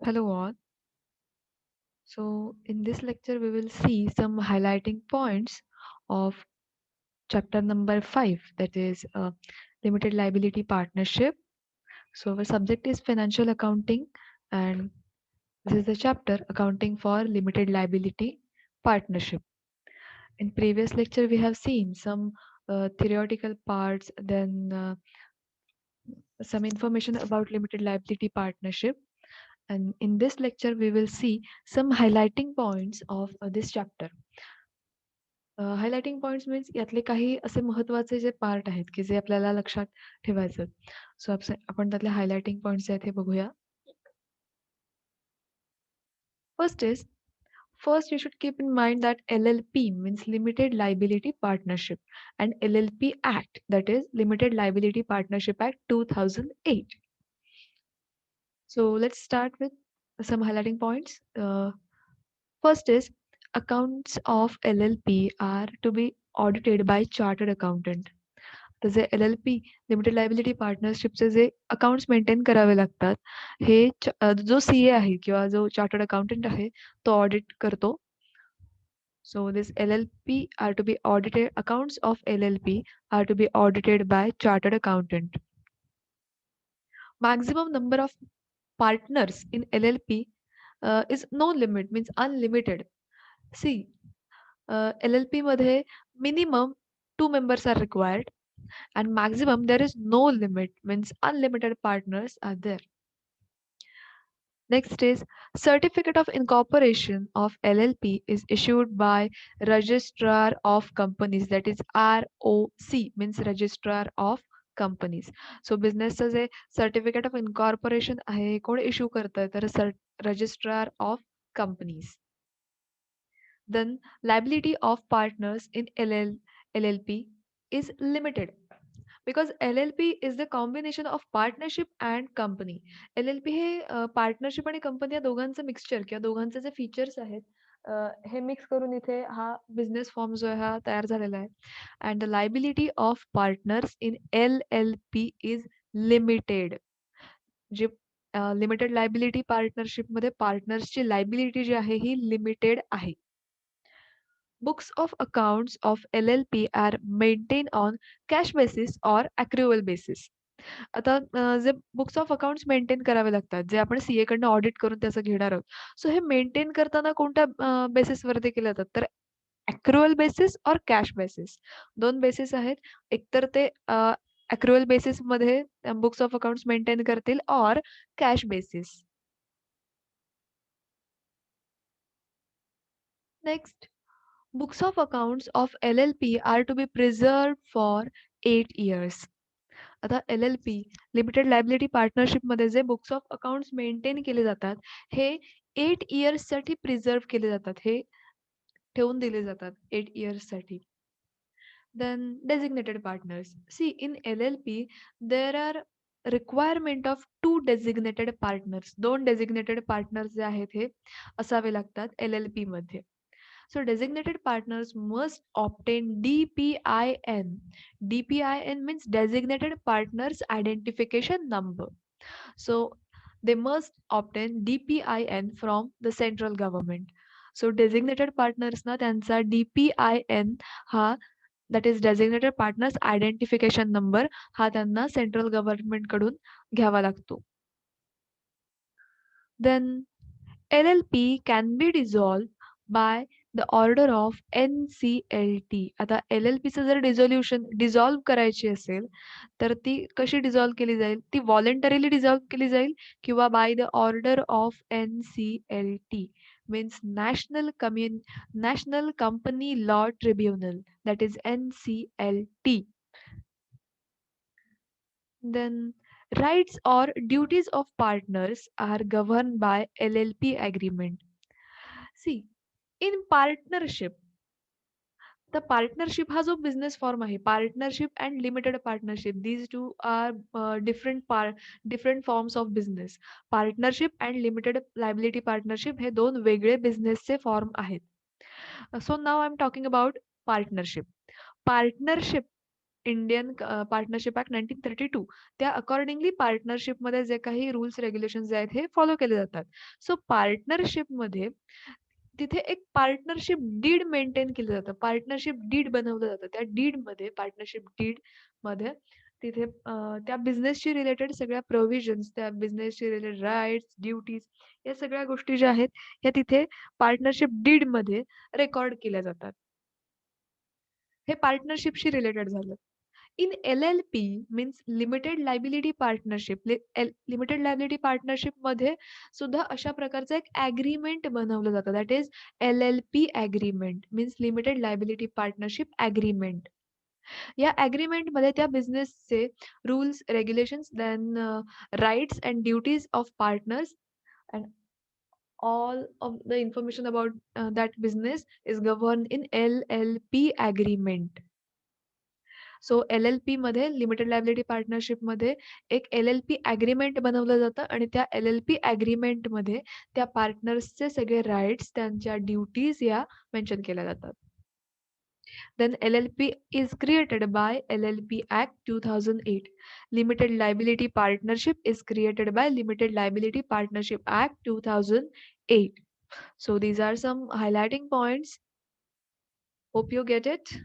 Hello all. So in this lecture we will see some highlighting points of chapter number 5, that is limited liability partnership. So our subject is financial accounting, and this is the chapter accounting for limited liability partnership. In previous lecture we have seen some theoretical parts, then some information about limited liability partnership, and in this lecture we will see some highlighting points of this chapter. Highlighting points means यातले काही असे महत्त्वाचे जे part आहेत, की जे आपल्याला लक्षात ठेवायचं. सो आपण त्यातले हायलाइटिंग पॉइंट्स जे आहेत हे बघूया. First is First, you should keep in mind that LLP means Limited Liability Partnership, and LLP Act, that is Limited Liability Partnership Act 2008. So let's start with some highlighting points. First is accounts of LLP are to be audited by chartered accountant. तसे LLP limited liability पार्टनरशिपचे जे accounts maintain करावे लागतात, हे जो CA आहे किंवा जो chartered accountant आहे तो audit करतो. So this LLP are to be audited, accounts of LLP are to be audited by chartered accountant. Maximum number of partners in LLP is no limit, means unlimited. See, LLP मध्ये minimum 2 members are required, and maximum there is no limit, means unlimited partners are there. Next is certificate of incorporation of LLP is issued by registrar of companies, that is ROC, means registrar of companies. So businessचं J certificate of incorporation आहे हे कोण issue करतंय, तर registrar of companies. Then liability of partners in LLP is limited, because LLP is the combination of partnership and company. LLP हे partnership आणि company या दोघांचं mixture किंवा दोघांचे जे फीचर्स आहेत हे मिक्स करून इथे हा बिझनेस फॉर्म जो आहे हा तयार झालेला आहे. And the liability of partners in LLP is limited. जे लिमिटेड लायबिलिटी पार्टनरशिपमध्ये पार्टनर्सची लायबिलिटी जी आहे ही लिमिटेड आहे. Books of accounts of LLP are maintained on cash basis or accrual basis. आता जे बुक्स ऑफ अकाउंट्स मेंटेन करावे लागतात, जे आपण सीए कडनं ऑडिट करून त्याचं घेणार आहोत. सो हे मेंटेन करताना कोणत्या बेसिसवरती केले जातात, तर अॅक्रुअल बेसिस और कॅश बेसिस, दोन बेसिस आहेत. एकतर ते अॅक्रुअल बेसिसमध्ये बुक्स ऑफ अकाउंट्स मेंटेन करतील और cash basis. Next, Books of accounts of LLP are to be preserved for 8 years. आता LLP लिमिटेड लायबिलिटी पार्टनरशिपमध्ये जे बुक्स ऑफ अकाउंट्स मेंटेन केले जातात हे 8 इयर्ससाठी प्रिझर्व्ह केले जातात, हे ठेवून दिले जातात 8 इयर्ससाठी. Then designated partners. See, in LLP there are requirement of 2 designated partners. 2 designated partners जे आहेत हे असावे लागतात LLP मध्ये. So designated partners must obtain DPIN. DPIN means Designated Partners Identification Number. So they must obtain DPIN from the central government. So designated partners ना त्यांचा DPIN हा, that is designated partners identification number, हा त्यांना central government कडून घ्यावा लागतो. Then LLP can be dissolve by the order of NCLT. आता LLPचं जर डिझॉल्व करायची असेल तर ती कशी डिझॉल्व केली जाईल, ती व्हॉलेंटरीली डिझॉल्व केली जाईल किंवा bye the order of NCLT, means National Company Law Tribunal, that is NCLT. Then rights or duties of partners are governed by LLP agreement. See, in partnership, the partnership हा जो business form आहे, partnership and limited partnership, these two are different forms of business. Partnership and limited liability partnership हे दोन वेगळे बिझनेसचे form आहेत. So now I am talking about partnership. Partnership Indian partnership act 1932 त्या accordingly पार्टनरशिपमध्ये जे काही rules regulations जे आहेत हे follow केले जातात. सो पार्टनरशिपमध्ये तिथे एक पार्टनरशिप डीड मेंटेन केलं जातं. पार्टनरशिप डीड बनवलं जातं. त्या डीडमध्ये पार्टनरशिप डीडमध्ये तिथे त्या बिझनेसशी रिलेटेड सगळ्या प्रोव्हिजन्स, त्या बिझनेसशी रिलेटेड राइट्स, ड्युटीज या सगळ्या गोष्टी ज्या आहेत, ह्या तिथे पार्टनरशिप डीडमध्ये रेकॉर्ड केल्या जातात. हे पार्टनरशिपशी रिलेटेड झालं. In LLP means limited liability partnership. Limited liability पार्टनरशिपमध्ये सुद्धा अशा प्रकारचं एक ॲग्रीमेंट बनवलं जातं. That is LLP agreement means limited liability partnership agreement. या ॲग्रीमेंटमध्ये त्या बिझनेसचे rules, regulations, then rights and duties of partners and all of the information about that business is governed in LLP agreement. So L-L-P मध्ये limited liability पार्टनरशिपमध्ये एक L-L-P agreement बनवलं जातं आणि त्या एल-एल-पी ॲग्रीमेंटमध्ये त्या पार्टनर्सचे सगळे राइट्स, त्यांच्या ड्युटीज या मेन्शन केल्या जातात. Then LLP is created by LLP Act 2008. Limited Liability Partnership is created by Limited Liability Partnership Act 2008. So these are some highlighting points. Hope you get it.